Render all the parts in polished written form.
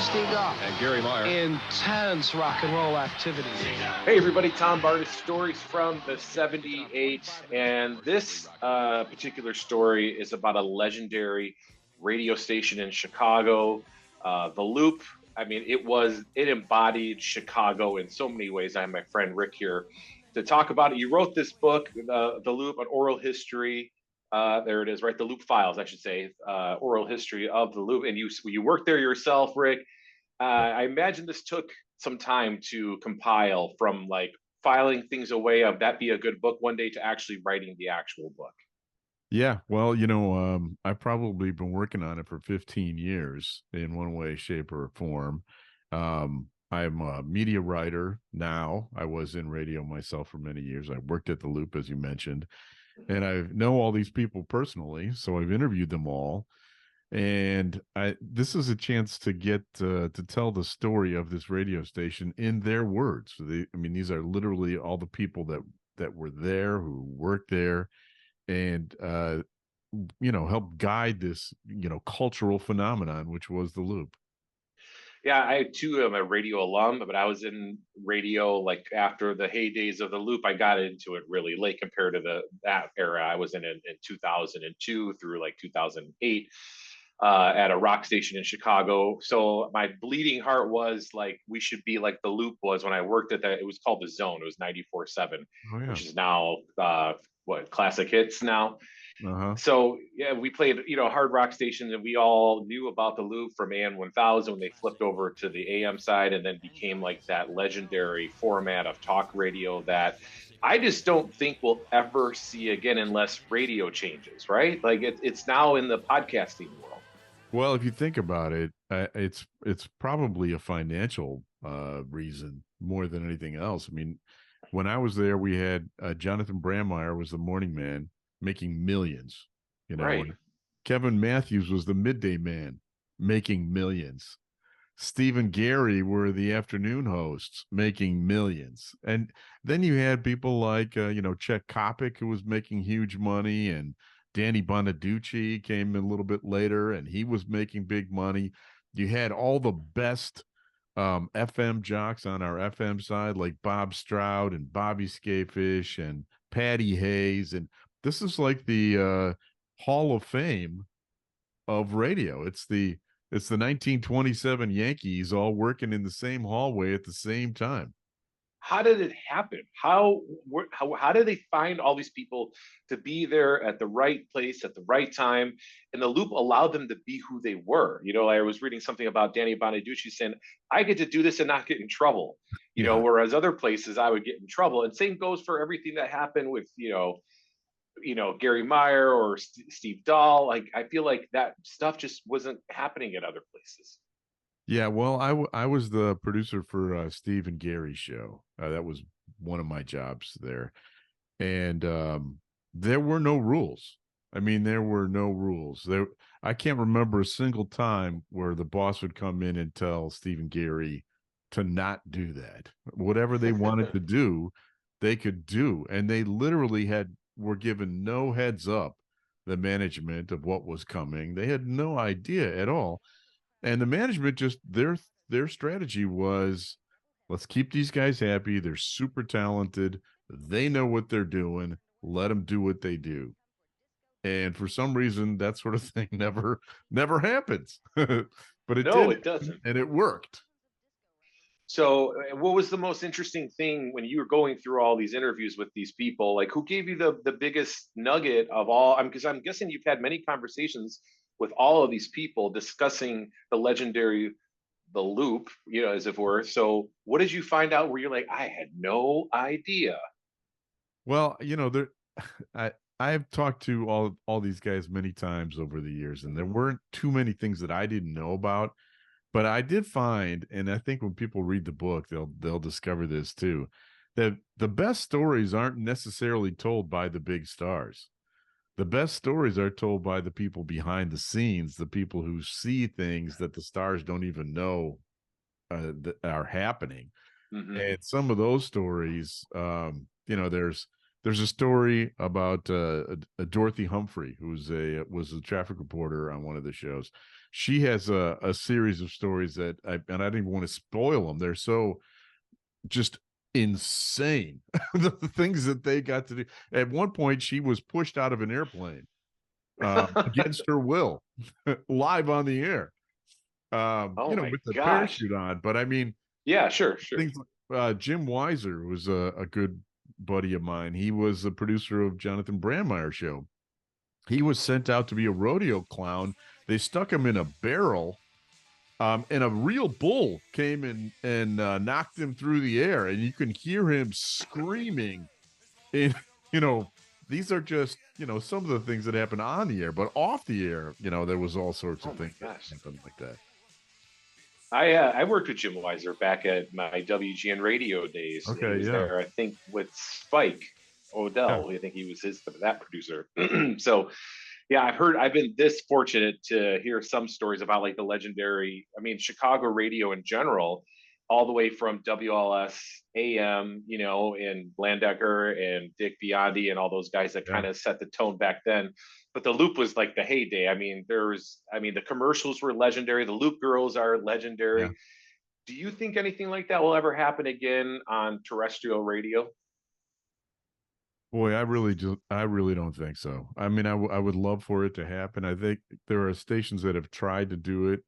Steve Dahl. And Gary Meyer. Intense rock and roll activity. Hey everybody, Tom Bartis, Stories from the 78. And this particular story is about a legendary radio station in Chicago, The Loop. I mean, it embodied Chicago in so many ways. I have my friend Rick here to talk about it. You wrote this book, The Loop, an oral history. There it is, right? The Loop Files, I should say, oral history of The Loop. And you worked there yourself, Rick. I imagine this took some time to compile, from like filing things away of that be a good book one day to actually writing the actual book. Yeah, well, I've probably been working on it for 15 years in one way, shape, or form. I'm a media writer now. I was in radio myself for many years. I worked at The Loop, as you mentioned, and I know all these people personally, so I've interviewed them all. And this is a chance to get to tell the story of this radio station in their words. These are literally all the people that were there, who worked there, and help guide this cultural phenomenon, which was The Loop. Yeah, I too am a radio alum, but I was in radio like after the heydays of The Loop. I got into it really late compared to that era. I was in 2002 through like 2008. At a rock station in Chicago. So my bleeding heart was like, we should be like The Loop was when I worked at that. It was called The Zone. It was 94.7, which is now classic hits now. Uh-huh. So yeah, we played, hard rock stations, and we all knew about The Loop from AM 1000 when they flipped over to the AM side, and then became like that legendary format of talk radio that I just don't think we'll ever see again unless radio changes, right? Like it's now in the podcasting world. Well, if you think about it, it's probably a financial reason more than anything else. I mean, when I was there, we had Jonathon Brandmeier was the morning man, making millions. Right. Kevin Matthews was the midday man, making millions. Steve and Gary were the afternoon hosts, making millions. And then you had people like Chet Kopic, who was making huge money, and Danny Bonaducci came a little bit later, and he was making big money. You had all the best FM jocks on our FM side, like Bob Stroud and Bobby Scafish and Patty Hayes. And this is like the Hall of Fame of radio. It's the 1927 Yankees all working in the same hallway at the same time. How did it happen? How did they find all these people to be there at the right place at the right time? And The Loop allowed them to be who they were. I was reading something about Danny Bonaducci saying, I get to do this and not get in trouble, whereas other places I would get in trouble. And same goes for everything that happened with, Gary Meyer or Steve Dahl. Like, I feel like that stuff just wasn't happening at other places. Yeah, well, I was the producer for Steve and Gary's show. That was one of my jobs there. And there were no rules. I mean, there were no rules. I can't remember a single time where the boss would come in and tell Steve and Gary to not do that. Whatever they wanted to do, they could do. And they literally were given no heads up, the management, of what was coming. They had no idea at all. And the management just, their strategy was, let's keep these guys happy. They're super talented. They know what they're doing. Let them do what they do. And for some reason, that sort of thing never happens. But it did. It doesn't. And it worked. So what was the most interesting thing when you were going through all these interviews with these people? Like, who gave you the biggest nugget of all? Because I'm guessing you've had many conversations with all of these people discussing the legendary The Loop, as it were. So what did you find out where you're like, I had no idea? Well, I've talked to all these guys many times over the years, and there weren't too many things that I didn't know about. But I did find, and I think when people read the book, they'll discover this too, that the best stories aren't necessarily told by the big stars. The best stories are told by the people behind the scenes, the people who see things that the stars don't even know that are happening. Mm-hmm. And some of those stories, there's there's a story about a Dorothy Humphrey, who's was a traffic reporter on one of the shows. She has a series of stories that I didn't even want to spoil them. They're so just insane. The things that they got to do. At one point, she was pushed out of an airplane against her will, live on the air. Oh my with the gosh. parachute on. But I mean, Yeah, sure. things like Jim Weiser was a good buddy of mine. He was the producer of Jonathon Brandmeier show. He was sent out to be a rodeo clown. They stuck him in a barrel, and a real bull came and knocked him through the air, and you can hear him screaming. And these are just some of the things that happen on the air, but off the air, there was all sorts of things that happened like that. I worked with Jim Weiser back at my WGN radio days. Okay, he was there, I think, with Spike Odell. I think he was that producer. So, yeah, I've been this fortunate to hear some stories about like the legendary, Chicago radio in general, all the way from WLS AM, and Landecker and Dick Biondi and all those guys that kind of set the tone back then. But the Loop was like the heyday. The commercials were legendary. The Loop girls are legendary. Yeah. Do you think anything like that will ever happen again on terrestrial radio? Boy, I really don't think so. I would love for it to happen. I think there are stations that have tried to do it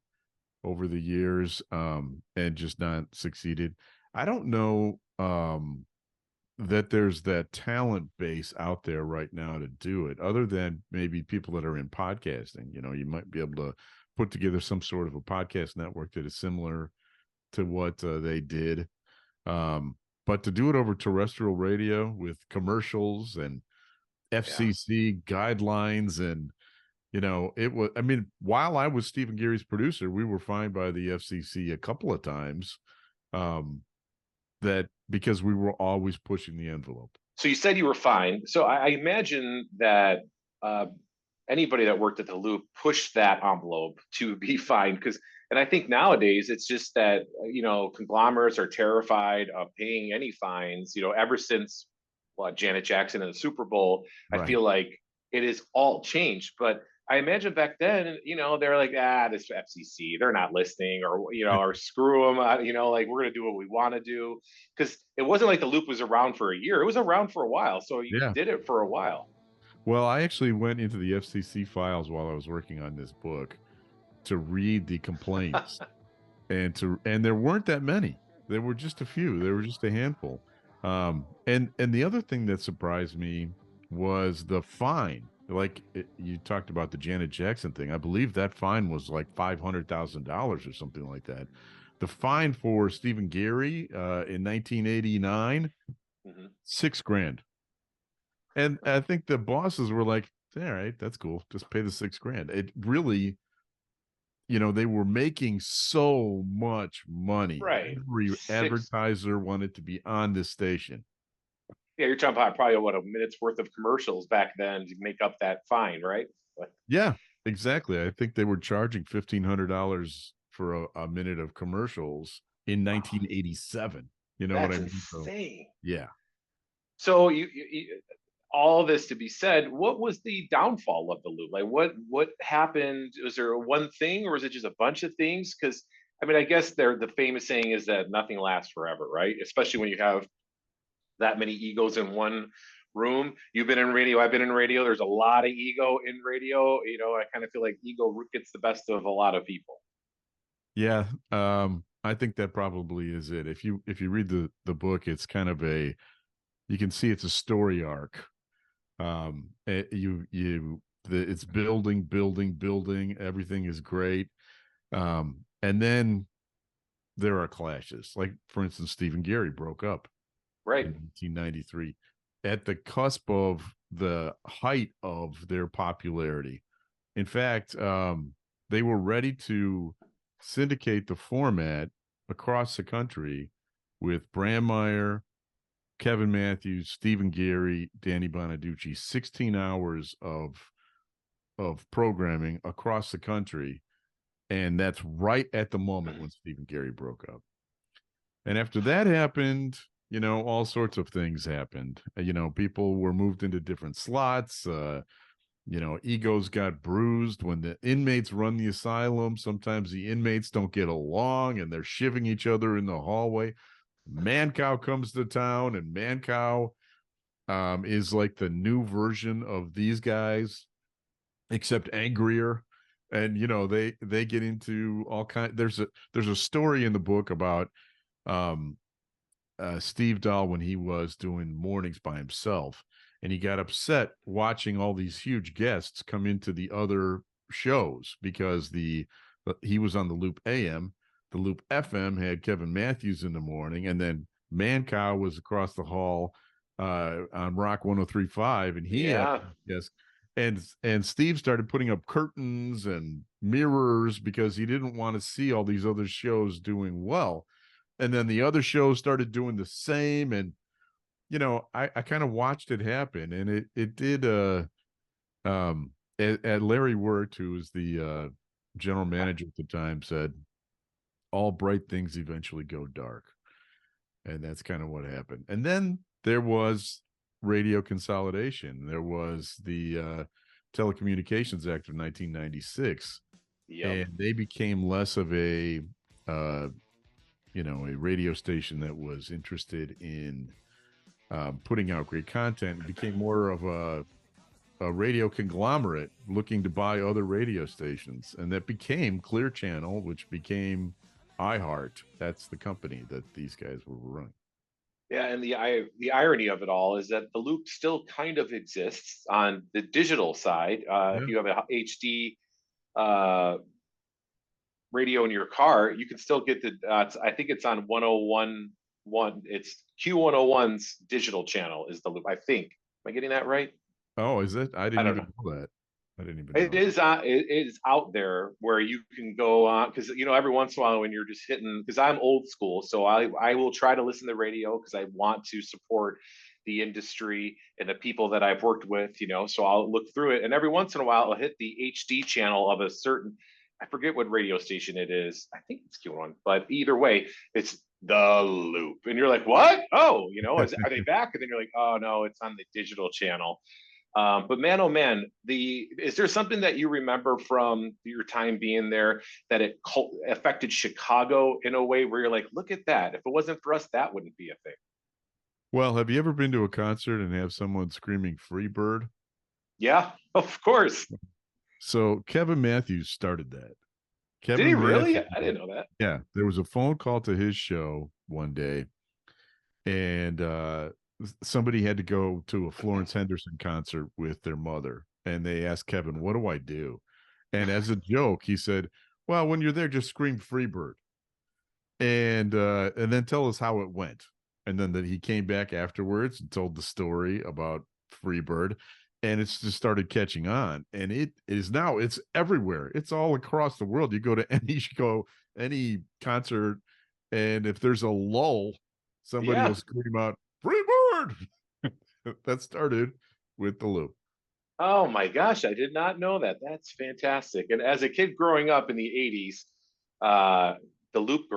over the years, and just not succeeded. I don't know that there's that talent base out there right now to do it, other than maybe people that are in podcasting. You might be able to put together some sort of a podcast network that is similar to what they did. But to do it over terrestrial radio with commercials and FCC guidelines, and it was, while I was Stephen Gary's producer, we were fined by the FCC a couple of times, that because we were always pushing the envelope. So you said you were fined. So I imagine that anybody that worked at the Loop pushed that envelope to be fined, and I think nowadays it's just that, conglomerates are terrified of paying any fines, ever since Janet Jackson and the Super Bowl. Right. I feel like it is all changed. But I imagine back then, they're like, this FCC, they're not listening, or, or screw them, like we're going to do what we want to do. Because it wasn't like the Loop was around for a year. It was around for a while. So you did it for a while. Well, I actually went into the FCC files while I was working on this book to read the complaints, and there weren't that many. There were just a few. There were just a handful. And the other thing that surprised me was the fine. Like you talked about the Janet Jackson thing. I believe that fine was like $500,000 or something like that. The fine for Stephen Gary in 1989, $6,000. And I think the bosses were like, all right, that's cool. Just pay the $6,000. It really, they were making so much money. Right. Every advertiser wanted to be on this station. Yeah, you're talking about probably a minute's worth of commercials back then to make up that fine, right? Yeah, exactly. I think they were charging $1,500 for a minute of commercials in 1987. You know what I mean? Insane. Yeah. So you all this to be said, what was the downfall of the Loop? Like what happened? Was there one thing, or was it just a bunch of things? Because I guess the famous saying is that nothing lasts forever, right? Especially when you have that many egos in one room. You've been in radio, I've been in radio. There's a lot of ego in radio. I kind of feel like ego gets the best of a lot of people. Yeah, I think that probably is it. If you read the book, it's kind of you can see it's a story arc. It's building. Everything is great, and then there are clashes. Like, for instance, Stephen Gary broke up. Right. In 1993, at the cusp of the height of their popularity. In fact, they were ready to syndicate the format across the country with Brandmeier, Kevin Matthews, Stephen Gary, Danny Bonaducci, 16 hours of programming across the country. And that's right at the moment when Stephen Gary broke up. And after that happened, all sorts of things happened. People were moved into different slots. Egos got bruised when the inmates run the asylum. Sometimes the inmates don't get along and they're shivving each other in the hallway. Mancow comes to town, and Mancow is like the new version of these guys, except angrier. And they get into all kind. There's a story in the book about Steve Dahl when he was doing mornings by himself, and he got upset watching all these huge guests come into the other shows because he was on the Loop AM. The Loop FM had Kevin Matthews in the morning, and then Mancow was across the hall on Rock 103.5, and he had yes. And Steve started putting up curtains and mirrors because he didn't want to see all these other shows doing well. And then the other shows started doing the same. And, I kind of watched it happen. And it did, at Larry Wirt, who was the general manager at the time, said, all bright things eventually go dark. And that's kind of what happened. And then there was radio consolidation. There was the Telecommunications Act of 1996. And they became less of a radio station that was interested in putting out great content. It became more of a radio conglomerate looking to buy other radio stations. And that became Clear Channel, which became iHeart. That's the company that these guys were running. Yeah, and the irony of it all is that the Loop still kind of exists on the digital side. If you have a HD radio in your car, you can still get the. I think it's on 101.1. It's Q101's digital channel is the Loop. I think. Am I getting that right? Oh, is it? I didn't even know that. I didn't even know. It is out there where you can go on because every once in a while when you're just hitting, because I'm old school, so I will try to listen to the radio because I want to support the industry and the people that I've worked with, so I'll look through it, and every once in a while I'll hit the HD channel of a certain, I forget what radio station it is. I think it's Q1, but either way, it's the Loop, and you're like, what? Oh, are they back? And then you're like, oh no, it's on the digital channel. But man, oh man, is there something that you remember from your time being there that it affected Chicago in a way where you're like, look at that. If it wasn't for us, that wouldn't be a thing. Well, have you ever been to a concert and have someone screaming "Free Bird"? Yeah, of course. So Kevin Matthews started that. Did he really? I didn't know that. Yeah, there was a phone call to his show one day, and somebody had to go to a Florence Henderson concert with their mother, and they asked Kevin, "What do I do?" And as a joke, he said, "Well, when you're there, just scream Freebird, and then tell us how it went." And then he came back afterwards and told the story about Freebird, and it's just started catching on, and it's everywhere. It's all across the world. You go to any concert, and if there's a lull, somebody will scream out Freebird. That started with the Loop. Oh my gosh, I did not know that. That's fantastic. And as a kid growing up in the 80s, the Loop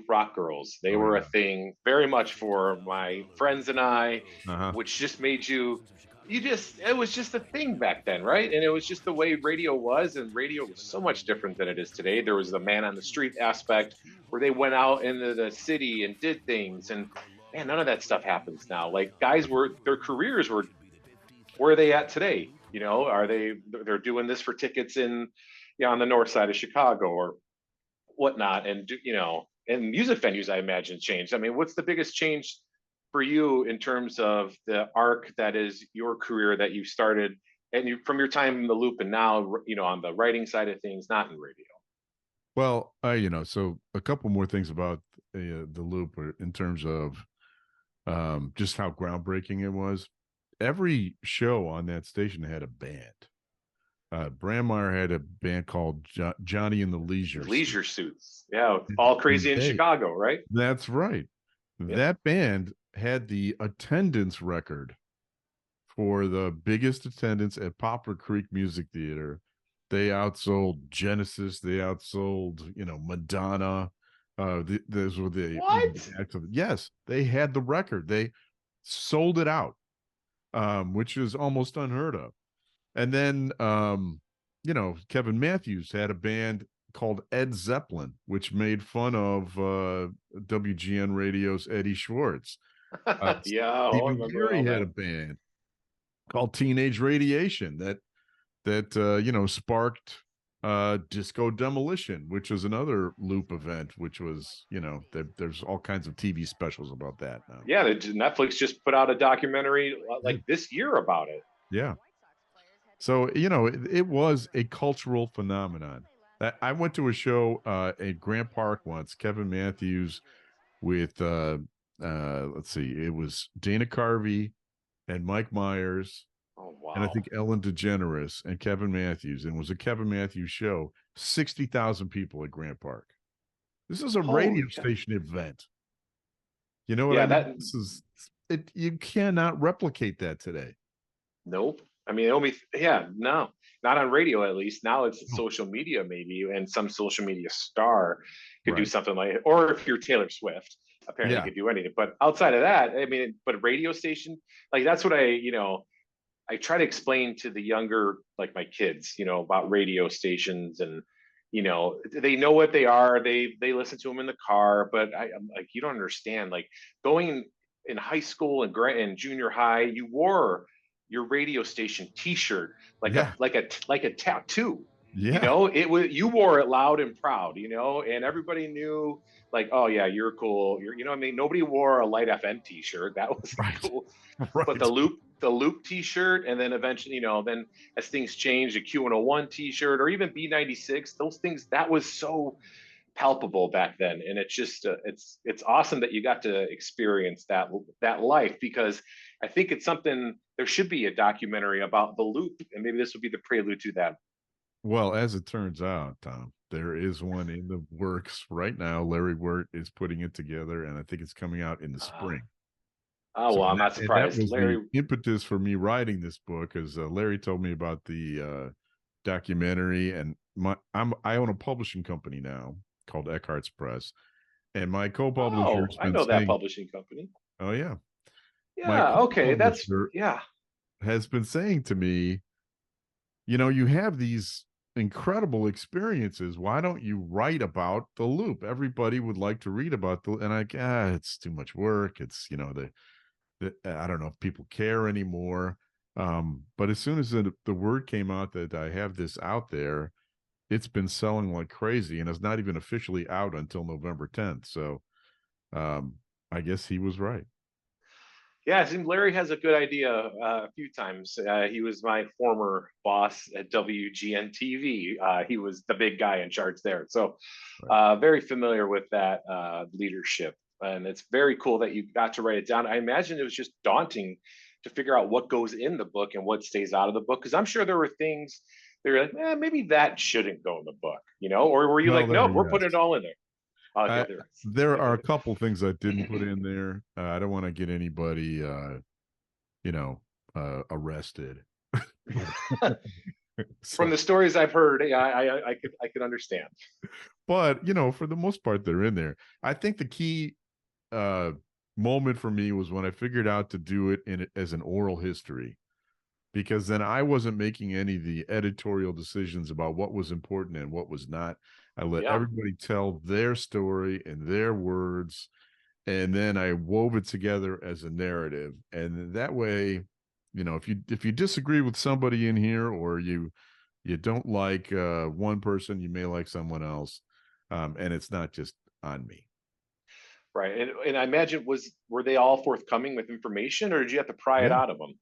Rock girls, they were a thing very much for my friends and I, which just made it was just a thing back then, right? And it was just the way radio was, and radio was so much different than it is today. There was the man on the street aspect where they went out into the city and did things, and man, none of that stuff happens now. Like their careers were, where are they at today? They're doing this for tickets on the north side of Chicago or whatnot. And, and music venues, I imagine, changed. I mean, what's the biggest change for you in terms of the arc that is your career that you started and from your time in the Loop and now, on the writing side of things, not in radio? Well, so a couple more things about the Loop in terms of just how groundbreaking it was. Every show on that station had a band. Brandmeier had a band called Johnny and the Leisure Suits. Yeah, all crazy in Chicago, right? That's right. Yeah. That band had the attendance record for the biggest attendance at Poplar Creek Music Theater. They outsold Genesis. They outsold, Madonna. Those were the What? yes, they had the record. They sold it out, which is almost unheard of. And then, Kevin Matthews had a band called Ed Zeppelin, which made fun of WGN Radio's Eddie Schwartz. Yeah, I Stephen remember Geary all had that. a band called Teenage Radiation that sparked Disco Demolition, which was another loop event, which was, there's all kinds of TV specials about that now. Yeah, Netflix just put out a documentary like this year about it. Yeah. So, it was a cultural phenomenon. I went to a show at Grant Park once, Kevin Matthews with, let's see, it was Dana Carvey and Mike Myers, Oh, and I wow. think Ellen DeGeneres and Kevin Matthews, and it was a Kevin Matthews show. 60,000 people at Grant Park. This is a radio station event. You know what I mean? This is it. You cannot replicate that today. Nope. I mean, no, not on radio at least. Now it's social media, maybe, and some social media star could do something like it. Or if you're Taylor Swift, apparently you could do anything. But outside of that, I mean, but a radio station, like that's what I try to explain to the younger, like my kids, about radio stations, and they know what they are. They listen to them in the car, but I'm like, you don't understand. Like going in high school and junior high, you wore your radio station T-shirt like a tattoo. Yeah. You wore it loud and proud. And everybody knew, like, oh yeah, you're cool. I mean, nobody wore a Light FM T-shirt. That was cool. Right. But the loop T-shirt, and then eventually, then as things changed, a Q101 T-shirt, or even B96, those things, that was so palpable back then. And it's just it's awesome that you got to experience that life, because I think it's something, there should be a documentary about the loop, and maybe this would be the prelude to that. Well, as it turns out, Tom, there is one in the works right now. Larry Wirt is putting it together, and I think it's coming out in the spring. Well, I'm not surprised. That was Larry, the impetus for me writing this book, as Larry told me about the documentary, and I own a publishing company now called Eckhart's Press, and my co-publisher. I know that publishing company. Oh yeah. Yeah. Okay. Has been saying to me, you have these incredible experiences. Why don't you write about the loop? Everybody would like to read about and it's too much work. It's, I don't know if people care anymore. But as soon as the word came out that I have this out there, it's been selling like crazy, and it's not even officially out until November 10th. So I guess he was right. Yeah, it seems Larry has a good idea a few times. He was my former boss at WGN TV. He was the big guy in charge there. So very familiar with that leadership. And it's very cool that you got to write it down. I imagine it was just daunting to figure out what goes in the book and what stays out of the book, because I'm sure there were things that were like, maybe that shouldn't go in the book, or were you no, we're putting it all in there? There are a couple things I didn't put in there. I don't want to get anybody, arrested. From the stories I've heard, I could understand. But for the most part, they're in there. I think the key moment for me was when I figured out to do it as an oral history, because then I wasn't making any of the editorial decisions about what was important and what was not. I let everybody tell their story in their words, and then I wove it together as a narrative. And that way, if you disagree with somebody in here, or you don't like one person, you may like someone else, and it's not just on me. Right. And I imagine, were they all forthcoming with information, or did you have to pry it out of them?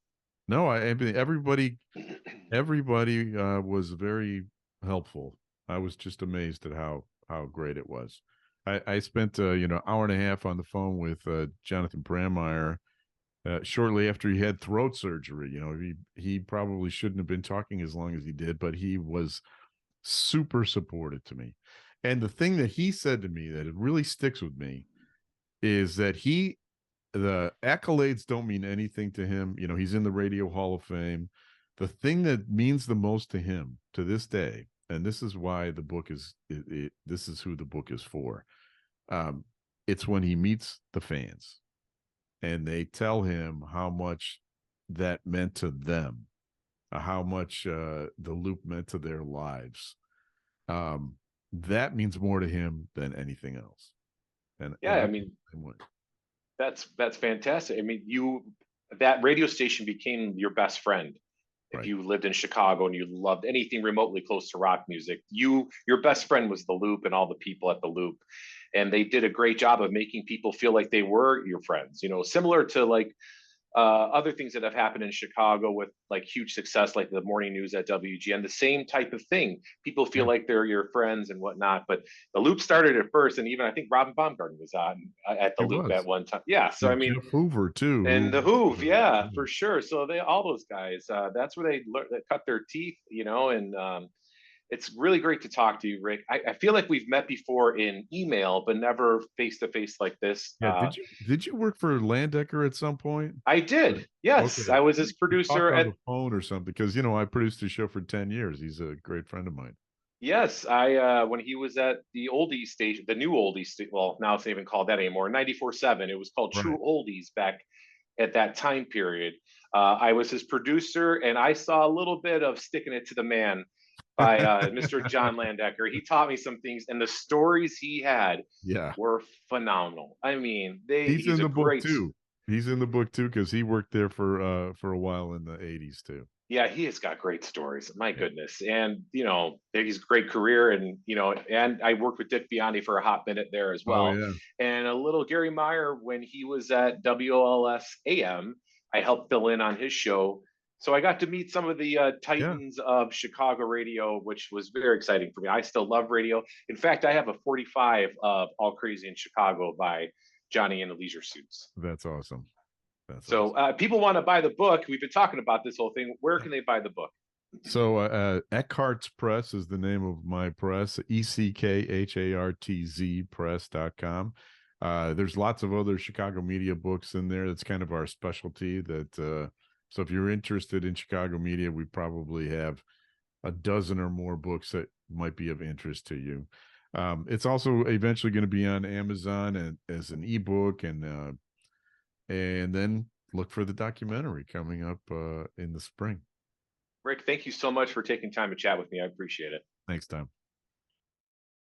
No, everybody was very helpful. I was just amazed at how great it was. I spent hour and a half on the phone with Jonathon Brandmeier shortly after he had throat surgery. He probably shouldn't have been talking as long as he did, but he was super supportive to me. And the thing that he said to me that it really sticks with me is that the accolades don't mean anything to him. He's in the Radio Hall of Fame. The thing that means the most to him to this day, and this is why the book is, this is who the book is for, It's when he meets the fans and they tell him how much that meant to them, how much the loop meant to their lives. That means more to him than anything else. Yeah, I mean, that's fantastic. I mean, that radio station became your best friend. If right. you lived in Chicago and you loved anything remotely close to rock music, your best friend was the Loop and all the people at the Loop. And they did a great job of making people feel like they were your friends, similar to like other things that have happened in Chicago with like huge success, like the morning news at WGN, the same type of thing. People feel like they're your friends and whatnot. But the Loop started at first, and even I think Robin Baumgarten was on at the Loop at one time. Yeah, so and I mean, Jeff Hoover too, and the Hoove, yeah, for sure. So all those guys, that's where they cut their teeth, and it's really great to talk to you, Rick. I feel like we've met before in email, but never face to face like this. Yeah, did you work for Landecker at some point? I did. Yes, Okay. I was his producer on at the phone or something, because I produced his show for 10 years. He's a great friend of mine. Yes, I when he was at the oldies station, the new oldies well, now it's not even called that anymore, 94.7. It was called True Right. Oldies back at that time period. I was his producer, and I saw a little bit of Sticking It to the Man by Mr. John Landecker. He taught me some things, and the stories he had Yeah. were phenomenal. I mean, He's in a the book great. too. He's in the book too, because he worked there for a while in the 80s too. Yeah, he has got great stories. My goodness. And, he's a great career. And, and I worked with Dick Biondi for a hot minute there as Oh, well. yeah. And a little Gary Meyer, when he was at WLS AM, I helped fill in on his show. So I got to meet some of the titans of Chicago radio, which was very exciting for me. I still love radio. In fact, I have a 45 of All Crazy in Chicago by Johnny and the Leisure Suits. That's awesome. So people want to buy the book. We've been talking about this whole thing. Where can they buy the book? So Eckhart's Press is the name of my press, ECKHARTZ press.com. There's lots of other Chicago media books in there. That's kind of our specialty. So if you're interested in Chicago media, we probably have a dozen or more books that might be of interest to you. It's also eventually going to be on Amazon and as an ebook, and then look for the documentary coming up in the spring. Rick, thank you so much for taking time to chat with me. I appreciate it. Thanks, Tom.